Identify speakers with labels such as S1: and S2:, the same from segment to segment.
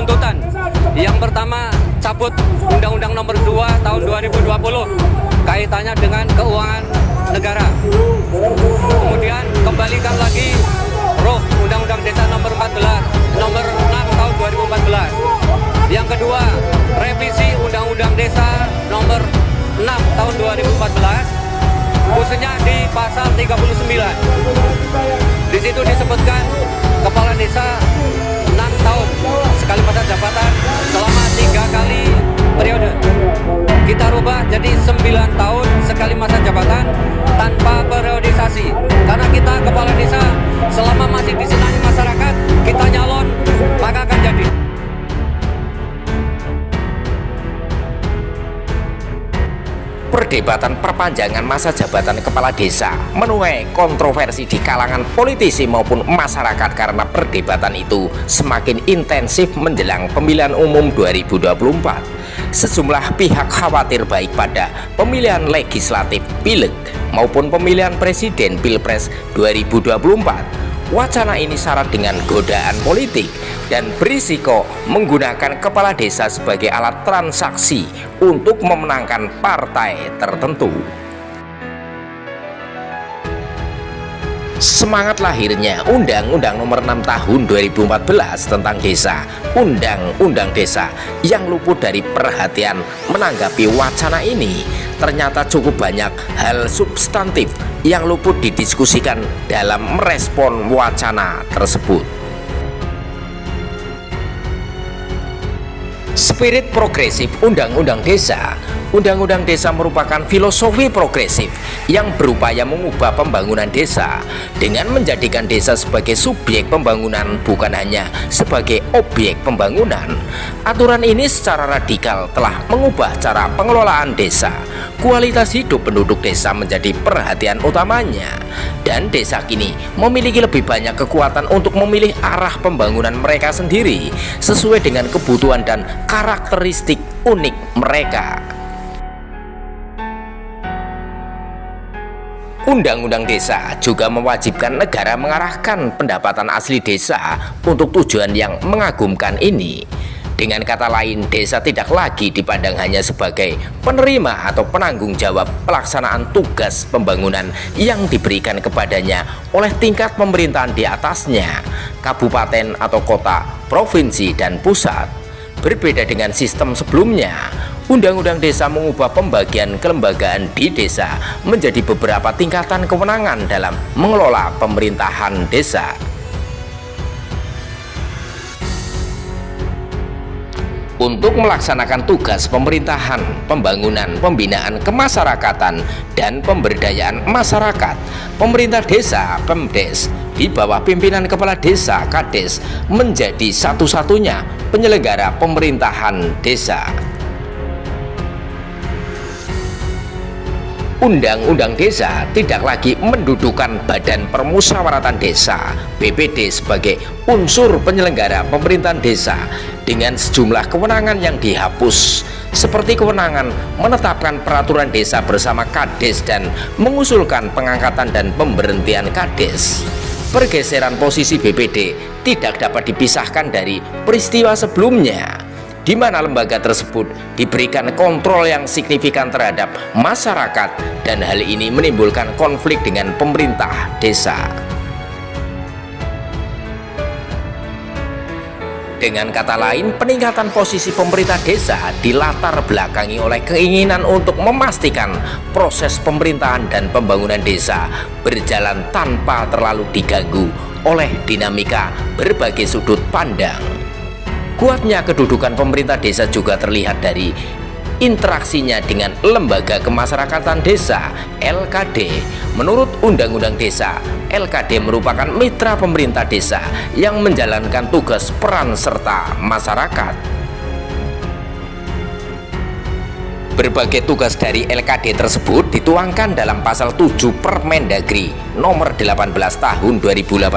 S1: tuntutan. Yang pertama, cabut Undang-Undang Nomor 2 Tahun 2020 kaitannya dengan keuangan negara. Kemudian kembalikan lagi roh Undang-Undang Desa Nomor 6 Tahun 2014. Yang kedua, revisi Undang-Undang Desa Nomor 6 Tahun 2014, khususnya di pasal 39. Di situ disebutkan kepala desa 6 tahun sekali masa jabatan selama 3 kali periode. Kita rubah jadi 9 tahun sekali masa jabatan tanpa periodisasi. Karena kita kepala desa selama masih disenangi masyarakat, kita nyalon maka akan jadi.
S2: Perdebatan perpanjangan masa jabatan kepala desa menuai kontroversi di kalangan politisi maupun masyarakat karena perdebatan itu semakin intensif menjelang pemilihan umum 2024. Sejumlah pihak khawatir baik pada pemilihan legislatif Pileg maupun pemilihan presiden Pilpres 2024. Wacana ini syarat dengan godaan politik dan berisiko menggunakan kepala desa sebagai alat transaksi untuk memenangkan partai tertentu. Semangat lahirnya Undang-Undang Nomor 6 Tahun 2014 tentang desa, Undang-Undang Desa yang luput dari perhatian menanggapi wacana ini, ternyata cukup banyak hal substantif yang luput didiskusikan dalam merespon wacana tersebut. Spirit progresif Undang-Undang Desa. Undang-Undang Desa merupakan filosofi progresif yang berupaya mengubah pembangunan desa dengan menjadikan desa sebagai subjek pembangunan, bukan hanya sebagai objek pembangunan. Aturan ini secara radikal telah mengubah cara pengelolaan desa. Kualitas hidup penduduk desa menjadi perhatian utamanya, dan desa kini memiliki lebih banyak kekuatan untuk memilih arah pembangunan mereka sendiri sesuai dengan kebutuhan dan karakteristik unik mereka. Undang-Undang Desa juga mewajibkan negara mengarahkan pendapatan asli desa untuk tujuan yang mengagumkan ini. Dengan kata lain, desa tidak lagi dipandang hanya sebagai penerima atau penanggung jawab pelaksanaan tugas pembangunan yang diberikan kepadanya oleh tingkat pemerintahan di atasnya, kabupaten atau kota, provinsi, dan pusat. Berbeda dengan sistem sebelumnya, Undang-Undang Desa mengubah pembagian kelembagaan di desa menjadi beberapa tingkatan kewenangan dalam mengelola pemerintahan desa. Untuk melaksanakan tugas pemerintahan, pembangunan, pembinaan kemasyarakatan, dan pemberdayaan masyarakat, pemerintah desa (Pemdes) di bawah pimpinan kepala desa (Kades) menjadi satu-satunya penyelenggara pemerintahan desa. Undang-Undang Desa tidak lagi mendudukan Badan Permusyawaratan Desa (BPD) sebagai unsur penyelenggara pemerintahan desa dengan sejumlah kewenangan yang dihapus, seperti kewenangan menetapkan peraturan desa bersama Kades dan mengusulkan pengangkatan dan pemberhentian Kades. Pergeseran posisi BPD tidak dapat dipisahkan dari peristiwa sebelumnya, di mana lembaga tersebut diberikan kontrol yang signifikan terhadap masyarakat, dan hal ini menimbulkan konflik dengan pemerintah desa. Dengan kata lain, peningkatan posisi pemerintah desa dilatar belakangi oleh keinginan untuk memastikan proses pemerintahan dan pembangunan desa berjalan tanpa terlalu diganggu oleh dinamika berbagai sudut pandang. Kuatnya kedudukan pemerintah desa juga terlihat dari interaksinya dengan lembaga kemasyarakatan desa (LKD). Menurut Undang-Undang Desa, LKD merupakan mitra pemerintah desa yang menjalankan tugas peran serta masyarakat. Berbagai tugas dari LKD tersebut dituangkan dalam pasal 7 Permendagri nomor 18 tahun 2018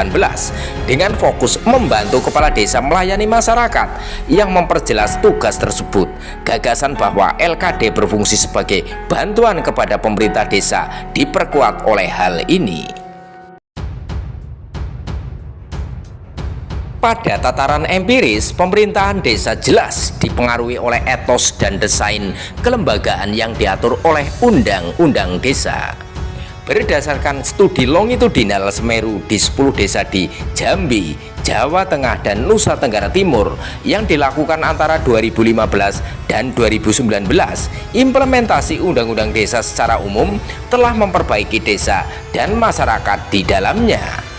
S2: dengan fokus membantu kepala desa melayani masyarakat yang memperjelas tugas tersebut. Gagasan bahwa LKD berfungsi sebagai bantuan kepada pemerintah desa diperkuat oleh hal ini. Pada tataran empiris, pemerintahan desa jelas dipengaruhi oleh etos dan desain kelembagaan yang diatur oleh Undang-Undang Desa. Berdasarkan studi longitudinal Semeru di 10 desa di Jambi, Jawa Tengah, dan Nusa Tenggara Timur yang dilakukan antara 2015 dan 2019, implementasi Undang-Undang Desa secara umum telah memperbaiki desa dan masyarakat di dalamnya.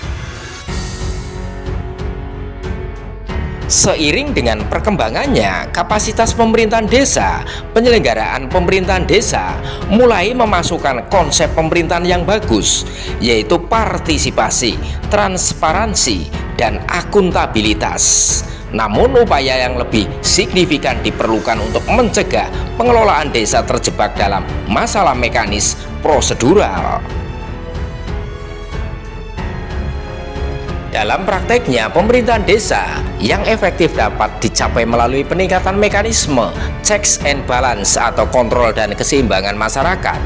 S2: Seiring dengan perkembangannya kapasitas pemerintahan desa, penyelenggaraan pemerintahan desa mulai memasukkan konsep pemerintahan yang bagus, yaitu partisipasi, transparansi, dan akuntabilitas. Namun upaya yang lebih signifikan diperlukan untuk mencegah pengelolaan desa terjebak dalam masalah mekanis prosedural. Dalam prakteknya, pemerintahan desa yang efektif dapat dicapai melalui peningkatan mekanisme checks and balance atau kontrol dan keseimbangan masyarakat.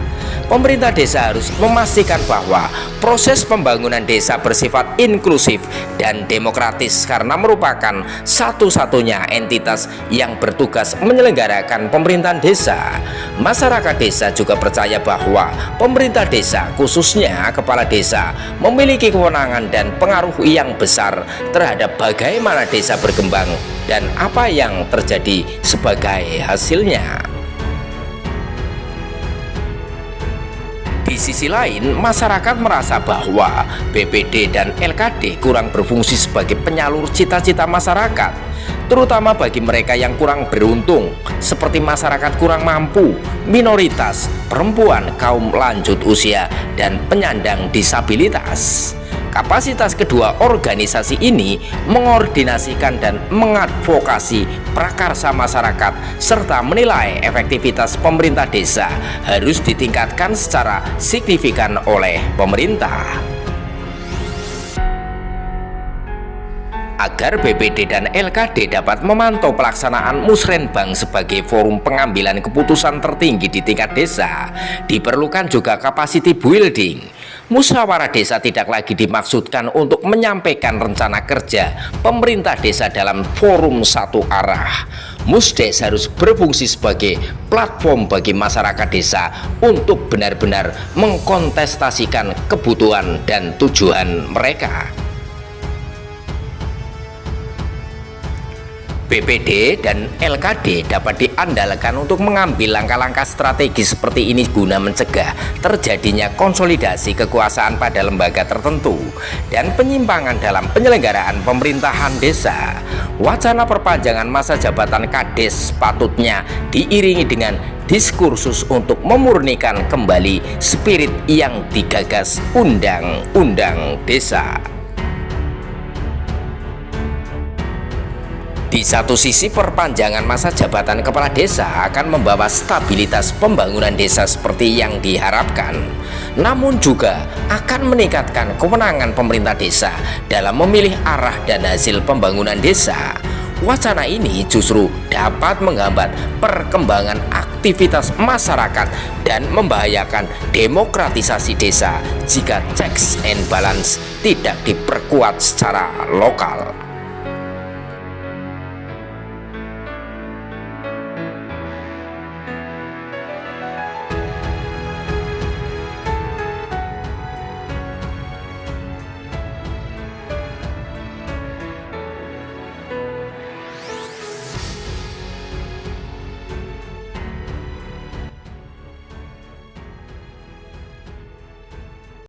S2: Pemerintah desa harus memastikan bahwa proses pembangunan desa bersifat inklusif dan demokratis karena merupakan satu-satunya entitas yang bertugas menyelenggarakan pemerintahan desa. Masyarakat desa juga percaya bahwa pemerintah desa, khususnya kepala desa, memiliki kewenangan dan pengaruh yang besar terhadap bagaimana desa berkembang dan apa yang terjadi sebagai hasilnya. Di sisi lain, masyarakat merasa bahwa BPD dan LKD kurang berfungsi sebagai penyalur cita-cita masyarakat, terutama bagi mereka yang kurang beruntung, seperti masyarakat kurang mampu, minoritas, perempuan, kaum lanjut usia, dan penyandang disabilitas. Kapasitas kedua organisasi ini mengordinasikan dan mengadvokasi prakarsa masyarakat serta menilai efektivitas pemerintah desa harus ditingkatkan secara signifikan oleh pemerintah. Agar BPD dan LKD dapat memantau pelaksanaan Musrenbang sebagai forum pengambilan keputusan tertinggi di tingkat desa, diperlukan juga capacity building. Musyawarah desa tidak lagi dimaksudkan untuk menyampaikan rencana kerja pemerintah desa dalam forum satu arah. Musdes harus berfungsi sebagai platform bagi masyarakat desa untuk benar-benar mengkontestasikan kebutuhan dan tujuan mereka. BPD dan LKD dapat diandalkan untuk mengambil langkah-langkah strategis seperti ini guna mencegah terjadinya konsolidasi kekuasaan pada lembaga tertentu dan penyimpangan dalam penyelenggaraan pemerintahan desa. Wacana perpanjangan masa jabatan Kades patutnya diiringi dengan diskursus untuk memurnikan kembali spirit yang digagas Undang-Undang Desa. Di satu sisi, perpanjangan masa jabatan kepala desa akan membawa stabilitas pembangunan desa seperti yang diharapkan, namun juga akan meningkatkan kewenangan pemerintah desa dalam memilih arah dan hasil pembangunan desa. Wacana ini justru dapat menghambat perkembangan aktivitas masyarakat dan membahayakan demokratisasi desa jika checks and balance tidak diperkuat secara lokal.